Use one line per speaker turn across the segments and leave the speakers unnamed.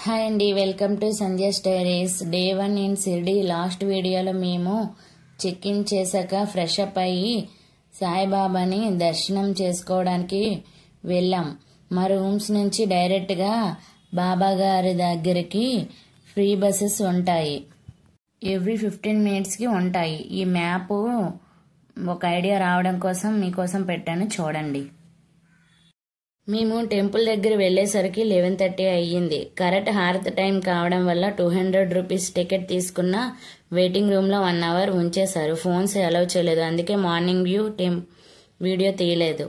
Hi అండి, welcome to Sandhya stories. Day 1 in Shirdi. Last వీడియోలో మేము చెక్ ఇన్ చేశాక ఫ్రెష్ అప్ అయ్యి సాయిబాబాని దర్శనం చేసుకోవడానికి వెళ్ళాం. మా రూమ్స్ నుంచి డైరెక్ట్గా బాబా గారి దగ్గరికి ఫ్రీ బస్సెస్ ఉంటాయి. ఎవ్రీ 15 మినిట్స్కి ఉంటాయి. ఈ మ్యాప్ ఒక ఐడియా రావడం కోసం మీకోసం పెట్టాను, చూడండి. మేము టెంపుల్ దగ్గర వెళ్లేసరికి 11:30 అయ్యింది. కరెక్ట్ హారతి టైం కావడం వల్ల 200 రూపీస్ టికెట్ తీసుకున్న వెయిటింగ్ రూమ్ లో 1 అవర్ ఉంచేశారు. ఫోన్స్ అలౌ చేయలేదు, అందుకే మార్నింగ్ వీడియో తీయలేదు.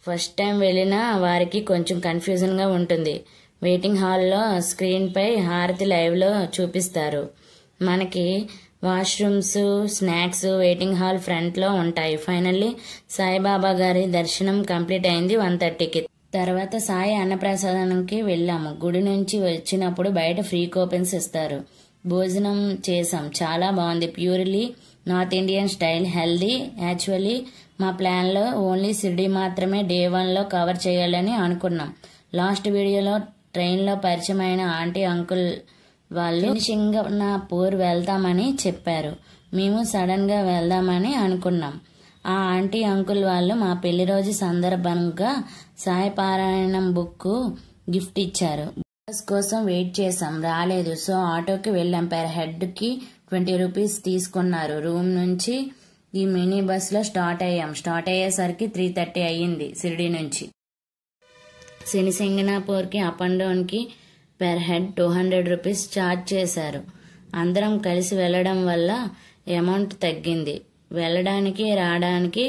ఫస్ట్ టైం వెళ్ళిన వారికి కొంచెం కన్ఫ్యూజన్ గా ఉంటుంది. వెయిటింగ్ హాల్లో స్క్రీన్ పై హారతి లైవ్ లో చూపిస్తారు. మనకి washrooms, snacks waiting hall front లో ఉంటాయి. ఫైనల్లీ సాయిబాబా గారి దర్శనం కంప్లీట్ అయింది 1:30కి. తర్వాత సాయి అన్నప్రసాదానికి వెళ్ళాము. గుడి నుంచి వచ్చినప్పుడు బయట ఫ్రీ కూపన్స్ ఇస్తారు. భోజనం చేసాం, చాలా బాగుంది. Purely north Indian style, healthy. Actually మా ప్లాన్ లో ఓన్లీ షిర్డీ మాత్రమే డే 1లో కవర్ చేయాలని అనుకున్నాం. లాస్ట్ వీడియోలో ట్రైన్ లో పరిచయమైన ఆంటీ అంకుల్ వాళ్ళు సింగనాపూర్ వెళ్తామని చెప్పారు. మేము సడన్ గా వెళ్దామని అనుకున్నాం. ఆ ఆంటీ అంకుల్ వాళ్ళు మా పెళ్లి రోజు సందర్భంగా సాయి పారాయణం బుక్ గిఫ్ట్ ఇచ్చారు. బస్ కోసం వెయిట్ చేసాం, రాలేదు. సో ఆటోకి వెళ్ళాం. పెర్ హెడ్ కి 20 రూపీస్ తీసుకున్నారు. రూమ్ నుంచి ఈ మినీ బస్ లో స్టార్ట్ అయ్యాం. స్టార్ట్ అయ్యేసరికి 3:30 అయ్యింది. షిర్డీ నుంచి సింగనాపూర్ కి అప్ అండ్ డౌన్ కి పెర్ హెడ్ 200 రూపీస్ ఛార్జ్ చేశారు. అందరం కలిసి వెళ్లడం వల్ల అమౌంట్ తగ్గింది. వెళ్ళడానికి రావడానికి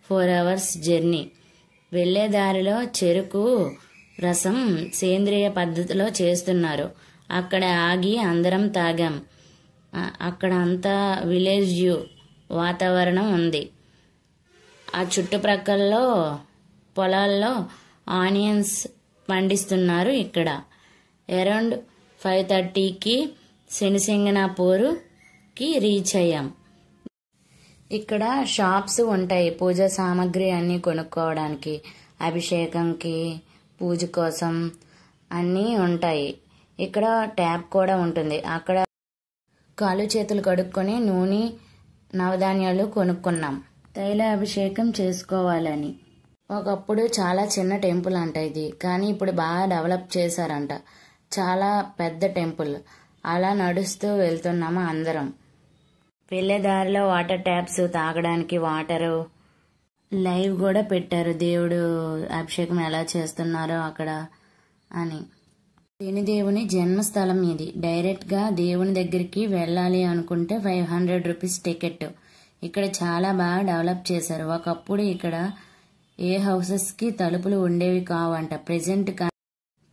4 అవర్స్ జర్నీ. వెళ్లే దారిలో చెరుకు రసం సేంద్రియ పద్ధతిలో చేస్తున్నారు. అక్కడ ఆగి అందరం తాగాం. అక్కడ అంతా విలేజ్ వ్యూ వాతావరణం ఉంది. ఆ చుట్టుప్రక్కలలో పొలాల్లో ఆనియన్స్ పండిస్తున్నారు. ఇక్కడ అరౌండ్ 5:30కి సింగనాపూర్ కి రీచ్ అయ్యాం. ఇక్కడ షాప్స్ ఉంటాయి, పూజా సామాగ్రి అన్ని కొనుక్కోవడానికి, అభిషేకంకి, పూజ కోసం అన్నీ ఉంటాయి. ఇక్కడ ట్యాప్ కూడా ఉంటుంది. అక్కడ కాలు చేతులు కడుక్కొని నూనె, నవధాన్యాలు కొనుక్కున్నాం. తైల అభిషేకం చేసుకోవాలని. ఒకప్పుడు చాలా చిన్న టెంపుల్ అంట ఇది, కానీ ఇప్పుడు బాగా డెవలప్ చేశారంట. చాలా పెద్ద టెంపుల్. అలా నడుస్తూ వెళ్తున్నాము అందరం. వెళ్లే దారిలో వాటర్ ట్యాప్స్, తాగడానికి వాటరు లైవ్ కూడా పెట్టారు. దేవుడు అభిషేకం ఎలా చేస్తున్నారో అక్కడ అని. శనిదేవుని జన్మస్థలం ఇది. డైరెక్ట్ గా దేవుని దగ్గరికి వెళ్ళాలి అనుకుంటే 500 రూపీస్ టికెట్. ఇక్కడ చాలా బాగా డెవలప్ చేశారు. ఒకప్పుడు ఇక్కడ ఏ హౌసెస్ కి తలుపులు ఉండేవి కావంట. ప్రెజెంట్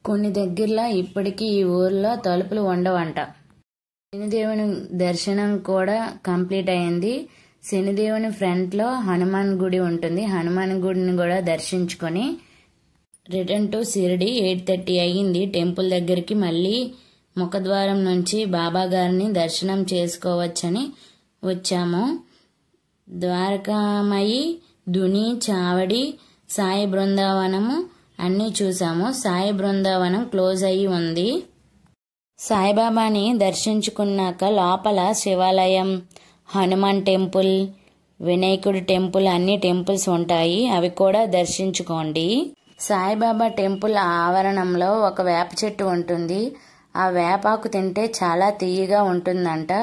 కొన్ని దగ్గరలో ఇప్పటికీ ఈ ఊర్లో తలుపులు ఉండవంట. శనిదేవుని దర్శనం కూడా కంప్లీట్ అయింది. శనిదేవుని ఫ్రంట్ లో హనుమాన్ గుడి ఉంటుంది. హనుమాన్ గుడిని కూడా దర్శించుకొని రిటర్న్ టు షిర్డీ. 8:30 అయ్యింది. టెంపుల్ దగ్గరికి మళ్ళీ ముఖద్వారం నుంచి బాబా గారిని దర్శనం చేసుకోవచ్చని వచ్చాము. ద్వారకామయి, ధుని, చావడి, సాయి బృందావనము అన్నీ చూసాము. సాయి బృందావనం క్లోజ్ అయ్యి ఉంది. సాయిబాబాని దర్శించుకున్నాక లోపల శివాలయం, హనుమాన్ టెంపుల్, వినాయకుడి టెంపుల్ అన్ని టెంపుల్స్ ఉంటాయి. అవి కూడా దర్శించుకోండి. సాయిబాబా టెంపుల్ ఆవరణంలో ఒక వేప చెట్టు ఉంటుంది. ఆ వేపాకు తింటే చాలా తీయగా ఉంటుందంట.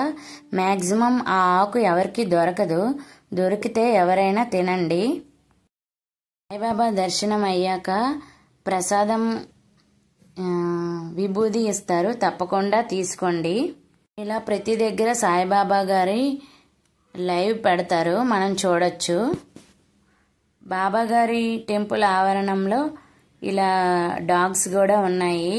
మాక్సిమం ఆ ఆకు ఎవరికి దొరకదు. దొరికితే ఎవరైనా తినండి. సాయిబాబా దర్శనం అయ్యాక ప్రసాదం విభూది ఇస్తారు, తప్పకుండా తీసుకోండి. ఇలా ప్రతి దగ్గర సాయిబాబా గారి లైవ్ పెడతారు, మనం చూడొచ్చు. బాబా గారి టెంపుల్ ఆవరణంలో ఇలా డాగ్స్ కూడా ఉన్నాయి.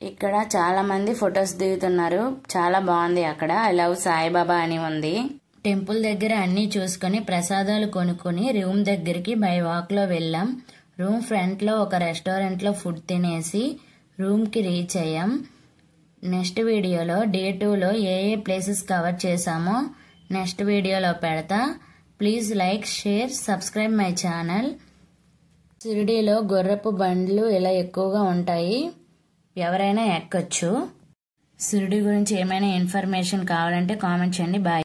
ఇక్కడ చాలా మంది ఫొటోస్ దిగుతున్నారు. చాలా బాగుంది. అక్కడ ఐ లవ్ సాయిబాబా అని ఉంది. టెంపుల్ దగ్గర అన్ని చూసుకుని ప్రసాదాలు కొనుక్కొని రూమ్ దగ్గరికి బై వాక్ లో వెళ్ళాం. రూమ్ ఫ్రంట్ లో ఒక రెస్టారెంట్ లో ఫుడ్ తినేసి రూమ్ కి రీచ్ అయ్యాం. నెక్స్ట్ వీడియోలో డే 2లో ఏ ప్లేసెస్ కవర్ చేసామో నెక్స్ట్ వీడియోలో పెడతా. Please like, share, subscribe my channel. షిర్డీలో గుర్రపు బండ్లు ఇలా ఎక్కువగా ఉంటాయి. ఎవరైనా ఎక్కొచ్చు. షిరిడి గురించి ఏమైనా ఇన్ఫర్మేషన్ కావాలంటే కామెంట్ చేయండి. బాయ్.